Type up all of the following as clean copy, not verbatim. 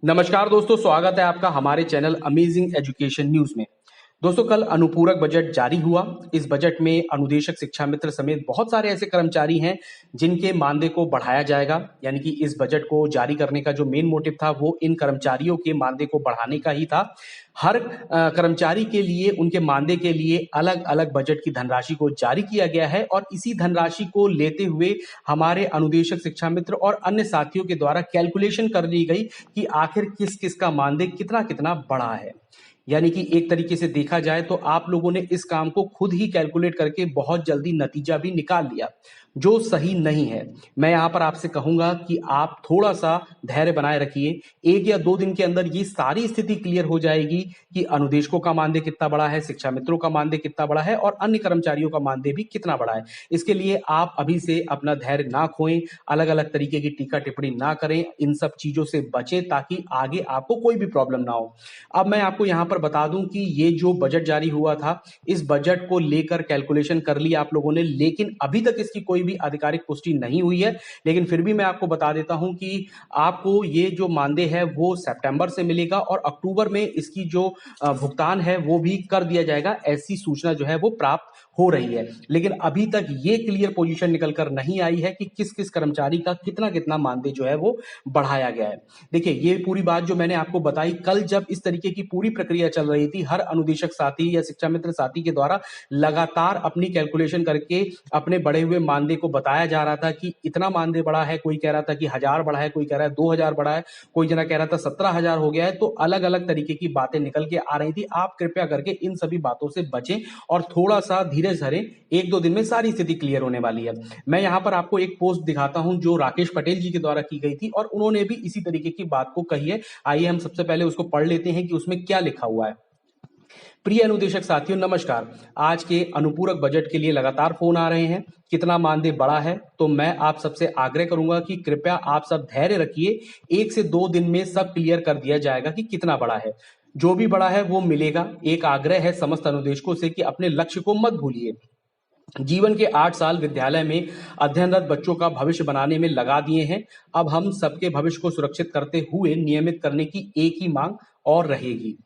नमस्कार दोस्तों, स्वागत है आपका हमारे चैनल अमेजिंग एजुकेशन न्यूज में। दोस्तों, कल अनुपूरक बजट जारी हुआ। इस बजट में अनुदेशक शिक्षा मित्र समेत बहुत सारे ऐसे कर्मचारी हैं जिनके मानदेय को बढ़ाया जाएगा। यानी कि इस बजट को जारी करने का जो मेन मोटिव था वो इन कर्मचारियों के मानदेय को बढ़ाने का ही था। हर कर्मचारी के लिए उनके मानदेय के लिए अलग अलग बजट की धनराशि को जारी किया गया है और इसी धनराशि को लेते हुए हमारे अनुदेशक शिक्षा मित्र और अन्य साथियों के द्वारा कैलकुलेशन कर ली गई कि आखिर किस किस का मानदेय कितना कितना बढ़ा है। यानी कि एक तरीके से देखा जाए तो आप लोगों ने इस काम को खुद ही कैलकुलेट करके बहुत जल्दी नतीजा भी निकाल लिया, जो सही नहीं है। मैं यहां पर आपसे कहूंगा कि आप थोड़ा सा धैर्य बनाए रखिए। 1 या 2 दिन के अंदर ये सारी स्थिति क्लियर हो जाएगी कि अनुदेशकों का मानदेय कितना बड़ा है, शिक्षा मित्रों का मानदेय कितना बड़ा है और अन्य कर्मचारियों का मानदेय भी कितना बड़ा है। इसके लिए आप अभी से अपना धैर्य ना खोएं, अलग अलग तरीके की टीका टिप्पणी ना करें, इन सब चीजों से बचें ताकि आगे आपको कोई भी प्रॉब्लम ना हो। अब मैं आपको यहां पर बता दूं कि ये जो बजट जारी हुआ था, इस बजट को लेकर कैलकुलेशन कर ली आप लोगों ने, लेकिन अभी तक इसकी कोई भी आधिकारिक पुष्टि नहीं हुई है। लेकिन फिर भी मैं आपको बता देता हूं कि आपको ये जो मानदेय है वो सितंबर से मिलेगा और अक्टूबर में इसकी जो भुगतान है वो भी कर दिया जाएगा। ऐसी सूचना जो है वो प्राप्त हो रही है, लेकिन अभी तक ये क्लियर पोजीशन निकल कर नहीं आई है कि किस किस कर्मचारी का कितना कितना मानदेय जो है वो बढ़ाया गया है। देखिए, ये पूरी बात जो मैंने आपको बताई, कल जब इस तरीके की पूरी प्रक्रिया चल रही थी, हर अनुदेशक साथी या शिक्षा मित्र साथी के द्वारा लगातार अपनी कैलकुलेशन करके अपने बढ़े हुए मानदेय को बताया जा रहा था कि इतना मानदेय बढ़ा है। कोई कह रहा था कि 1000 बढ़ा है, कोई कह रहा है 2000 बढ़ा है, कोई जना कह रहा था 17000 हो गया है। तो अलग अलग तरीके की बातें निकल के आ रही थी। आप कृपया करके इन सभी बातों से बचें और थोड़ा सा धीरज धरें। 1-2 दिन में सारी स्थिति क्लियर होने वाली है। मैं यहां पर आपको एक पोस्ट दिखाता हूं जो राकेश पटेल जी के द्वारा की गई थी और उन्होंने भी इसी तरीके की बात को कही है। आइए हम सबसे पहले उसको पढ़ लेते हैं कि उसमें क्या लिखा हुआ है। प्रिय अनुदेशक साथियों, नमस्कार। आज के अनुपूरक बजट के लिए लगातार फोन आ रहे हैं, कितना मानदेय बढ़ा है। तो मैं आप सबसे आग्रह करूंगा कि कृपया आप सब धैर्य रखिए। 1 से 2 दिन में सब क्लियर कर दिया जाएगा कि कितना बढ़ा है। जो भी बढ़ा है वो मिलेगा। एक आग्रह है समस्त अनुदेशकों से कि अपने लक्ष्य को मत भूलिए। जीवन के 8 साल विद्यालय में अध्ययनरत बच्चों का भविष्य बनाने में लगा दिए हैं। अब हम सबके भविष्य को सुरक्षित करते हुए नियमित करने की एक ही मांग और रहेगी।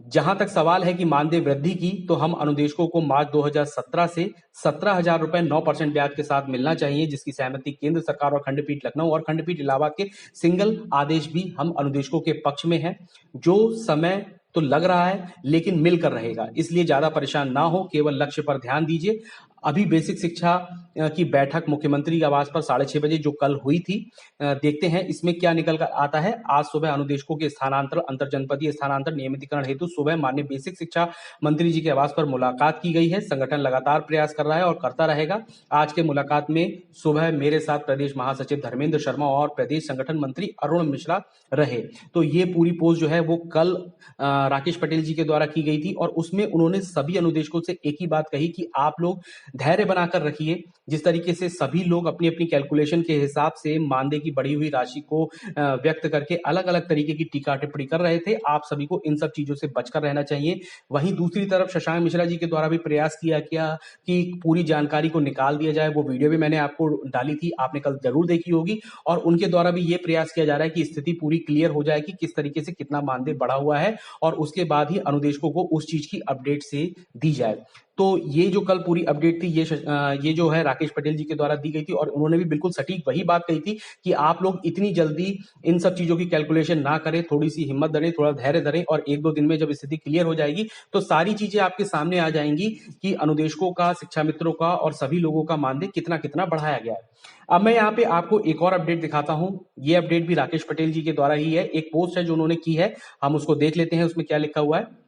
जहां तक सवाल है कि मानदेय वृद्धि की, तो हम अनुदेशकों को मार्च 2017 से 17,000 रुपए 9% ब्याज के साथ मिलना चाहिए, जिसकी सहमति केंद्र सरकार और खंडपीठ लखनऊ और खंडपीठ इलाहाबाद के सिंगल आदेश भी हम अनुदेशकों के पक्ष में है। जो समय तो लग रहा है लेकिन मिलकर रहेगा, इसलिए ज्यादा परेशान ना हो, केवल लक्ष्य पर ध्यान दीजिए। अभी बेसिक शिक्षा की बैठक मुख्यमंत्री के आवास पर 6:30 बजे जो कल हुई थी, देखते हैं इसमें क्या निकल कर आता है। आज सुबह अनुदेशकों के स्थानांतरण, अंतर जनपदीय स्थानांतरण नियमितीकरण हेतु सुबह माननीय बेसिक शिक्षा मंत्री जी के आवास पर मुलाकात की गई है। संगठन लगातार प्रयास कर रहा है और करता रहेगा। आज के मुलाकात में सुबह मेरे साथ प्रदेश महासचिव धर्मेंद्र शर्मा और प्रदेश संगठन मंत्री अरुण मिश्रा रहे। तो ये पूरी पोस्ट जो है वो कल राकेश पटेल जी के द्वारा की गई थी और उसमें उन्होंने सभी अनुदेशकों से एक ही बात कही कि आप लोग धैर्य बनाकर रखिए। जिस तरीके से सभी लोग अपनी अपनी कैलकुलेशन के हिसाब से मानदेय की बढ़ी हुई राशि को व्यक्त करके अलग अलग तरीके की टीका टिप्पणी कर रहे थे, आप सभी को इन सब चीजों से बचकर रहना चाहिए। वहीं दूसरी तरफ शशांक मिश्रा जी के द्वारा भी प्रयास किया गया कि पूरी जानकारी को निकाल दिया जाए। वो वीडियो भी मैंने आपको डाली थी, आपने कल जरूर देखी होगी। और उनके द्वारा भी ये प्रयास किया जा रहा है कि स्थिति पूरी क्लियर हो जाए कि किस तरीके से कितना मानदेय बढ़ा हुआ है और उसके बाद ही अनुदेशकों को उस चीज की अपडेट से दी जाए। तो ये जो कल पूरी अपडेट थी, ये जो है राकेश पटेल जी के द्वारा दी गई थी और उन्होंने भी बिल्कुल सटीक वही बात कही थी कि आप लोग इतनी जल्दी इन सब चीजों की कैलकुलेशन ना करें, थोड़ी सी हिम्मत धरें, थोड़ा धैर्य धरें और 1-2 दिन में जब स्थिति क्लियर हो जाएगी तो सारी चीजें आपके सामने आ जाएंगी कि अनुदेशकों का, शिक्षा मित्रों का और सभी लोगों का मानदेय कितना कितना बढ़ाया गया है। अब मैं यहाँ पे आपको एक और अपडेट दिखाता हूं। ये अपडेट भी राकेश पटेल जी के द्वारा ही है। एक पोस्ट है जो उन्होंने की है, हम उसको देख लेते हैं उसमें क्या लिखा हुआ है।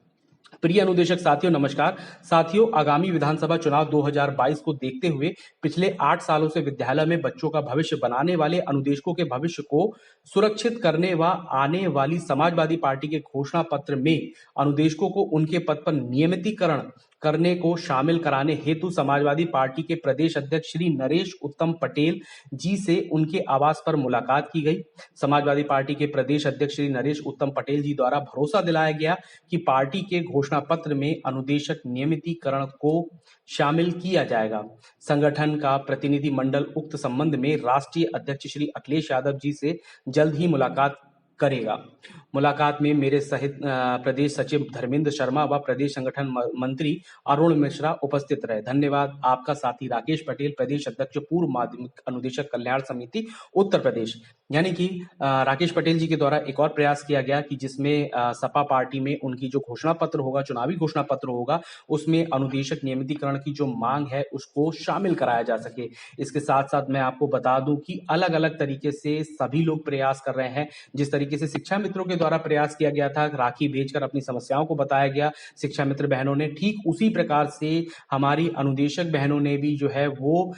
प्रिय अनुदेशक साथियों, नमस्कार। साथियों, आगामी विधानसभा चुनाव 2022 को देखते हुए पिछले 8 सालों से विद्यालय में बच्चों का भविष्य बनाने वाले अनुदेशकों के भविष्य को सुरक्षित करने व आने वाली समाजवादी पार्टी के घोषणा पत्र में अनुदेशकों को उनके पद पर नियमितीकरण करने को शामिल कराने हेतु समाजवादी पार्टी के प्रदेश अध्यक्ष श्री नरेश उत्तम पटेल जी से उनके आवास पर मुलाकात की गई। समाजवादी पार्टी के प्रदेश अध्यक्ष श्री नरेश उत्तम पटेल जी द्वारा भरोसा दिलाया गया कि पार्टी के घोषणा पत्र में अनुदेशक नियमितीकरण को शामिल किया जाएगा। संगठन का प्रतिनिधि मंडल उक्त संबंध में राष्ट्रीय अध्यक्ष श्री अखिलेश यादव जी से जल्द ही मुलाकात करेगा। मुलाकात में मेरे सहित प्रदेश सचिव धर्मेंद्र शर्मा व प्रदेश संगठन मंत्री अरुण मिश्रा उपस्थित रहे। धन्यवाद। आपका साथी राकेश पटेल, प्रदेश अध्यक्ष, पूर्व माध्यमिक अनुदेशक, कल्याण समिति, उत्तर प्रदेश। यानी कि राकेश पटेल जी के द्वारा एक और प्रयास किया गया कि जिसमें सपा पार्टी में उनकी जो घोषणा पत्र होगा, चुनावी घोषणा पत्र होगा, उसमें अनुदेशक नियमितीकरण की जो मांग है उसको शामिल कराया जा सके। इसके साथ साथ मैं आपको बता दूं कि अलग अलग तरीके से सभी लोग प्रयास कर रहे हैं। जिस तरीके से शिक्षा मित्रों के द्वारा प्रयास किया गया था, राखी भेजकर अपनी समस्याओं को बताया गया शिक्षा मित्र बहनों ने, ठीक उसी प्रकार से हमारी अनुदेशक बहनों ने भी जो है वो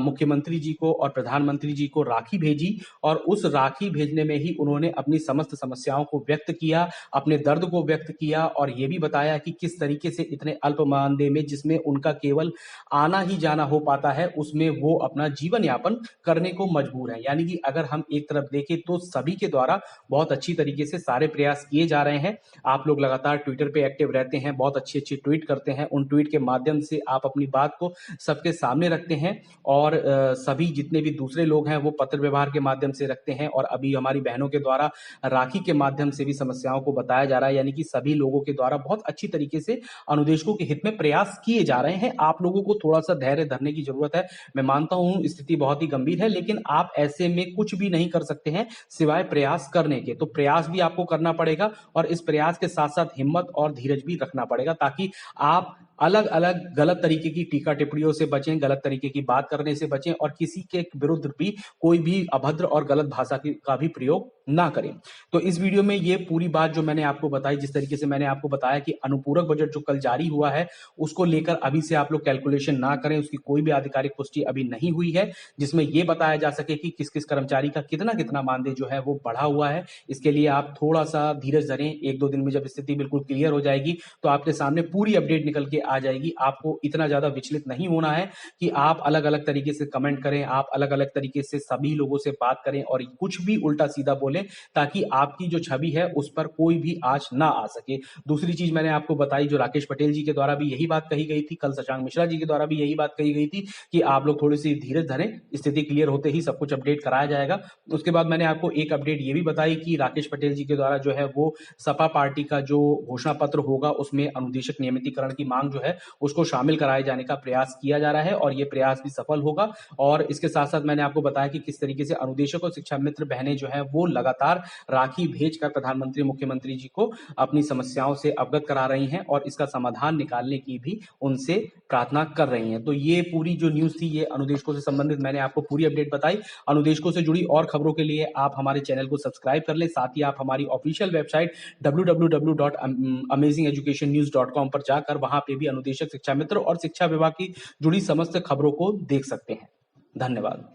मुख्यमंत्री जी को और प्रधानमंत्री जी को राखी भेजी और उस राखी भेजने में ही उन्होंने अपनी समस्त समस्याओं को व्यक्त किया, अपने दर्द को व्यक्त किया और ये भी बताया कि किस तरीके से इतने अल्प मानदेय में, जिसमें उनका केवल आना ही जाना हो पाता है, उसमें वो अपना जीवन यापन करने को मजबूर है। यानी कि अगर हम एक तरफ देखें तो सभी के द्वारा बहुत अच्छी तरीके से सारे प्रयास किए जा रहे हैं। आप लोग लगातार ट्विटर पे एक्टिव रहते हैं, बहुत अच्छी अच्छी ट्वीट करते हैं, उन ट्वीट के माध्यम से आप अपनी बात को सबके सामने रखते हैं और सभी जितने भी दूसरे लोग हैं वो पत्र व्यवहार के माध्यम से रखते हैं और अभी हमारी बहनों के द्वारा राखी के माध्यम से भी समस्याओं को बताया जा रहा है। यानी कि सभी लोगों के द्वारा बहुत अच्छी तरीके से अनुदेशकों के हित में प्रयास किए जा रहे हैं। आप लोगों को थोड़ा सा धैर्य धरने की जरूरत है। मैं मानता हूं स्थिति बहुत ही गंभीर है, लेकिन आप ऐसे में कुछ भी नहीं कर सकते हैं सिवाय प्रयास करने के। तो प्रयास भी आपको करना पड़ेगा और इस प्रयास के साथ साथ हिम्मत और धीरज भी रखना पड़ेगा ताकि आप अलग अलग गलत तरीके की टीका टिप्पणियों से बचें, गलत तरीके की बात करने से बचें और किसी के विरुद्ध भी कोई भी अभद्र और गलत भाषा का भी प्रयोग ना करें। तो इस वीडियो में ये पूरी बात जो मैंने आपको बताई, जिस तरीके से मैंने आपको बताया कि अनुपूरक बजट जो कल जारी हुआ है उसको लेकर अभी से आप लोग कैलकुलेशन ना करें, उसकी कोई भी आधिकारिक पुष्टि अभी नहीं हुई है, जिसमें यह बताया जा सके कि किस किस कर्मचारी का कितना कितना मानदेय जो है वो बढ़ा हुआ है। इसके लिए आप थोड़ा सा धीरज धरें। एक दो दिन में जब स्थिति बिल्कुल क्लियर हो जाएगी तो आपके सामने पूरी अपडेट निकल के आ जाएगी। आपको इतना ज्यादा विचलित नहीं होना है कि आप अलग अलग तरीके से कमेंट करें, आप अलग अलग तरीके से सभी लोगों से बात करें और कुछ भी उल्टा सीधा बोलें ताकि आपकी जो छवि है उस पर कोई भी आंच ना आ सके। दूसरी चीज मैंने आपको बताई, जो राकेश पटेल जी के द्वारा भी यही बात कही गई थी, कल शशांक मिश्रा जी के द्वारा भी यही बात कही गई थी कि आप लोग थोड़ी सी धीरज धरें, स्थिति क्लियर होते ही सब कुछ अपडेट कराया जाएगा। उसके बाद मैंने आपको एक अपडेट ये भी बताई कि राकेश पटेल जी के द्वारा जो है वो सपा पार्टी का जो घोषणा पत्र होगा उसमें अनुदेशक नियमितीकरण की मांग जो है उसको शामिल कराए जाने का प्रयास किया जा रहा है और ये प्रयास भी सफल होगा। और इसके साथ साथ मैंने आपको बताया कि किस तरीके से अनुदेशक और शिक्षा मित्र बहनें जो है वो लगातार राखी भेजकर प्रधानमंत्री, मुख्यमंत्री जी को अपनी समस्याओं से अवगत करा रही हैं और इसका समाधान निकालने की भी उनसे प्रार्थना कर रही हैं। तो ये पूरी जो न्यूज थी ये अनुदेशकों से संबंधित मैंने आपको पूरी अपडेट बताई। अनुदेशकों से जुड़ी और खबरों के लिए आप हमारे चैनल को सब्सक्राइब कर लें, साथ ही आप हमारी ऑफिशियल वेबसाइट www.amazingeducationnews.com पर जाकर वहां पे भी अनुदेशक, शिक्षा मित्र और शिक्षा विभाग की जुड़ी समस्त खबरों को देख सकते हैं। धन्यवाद।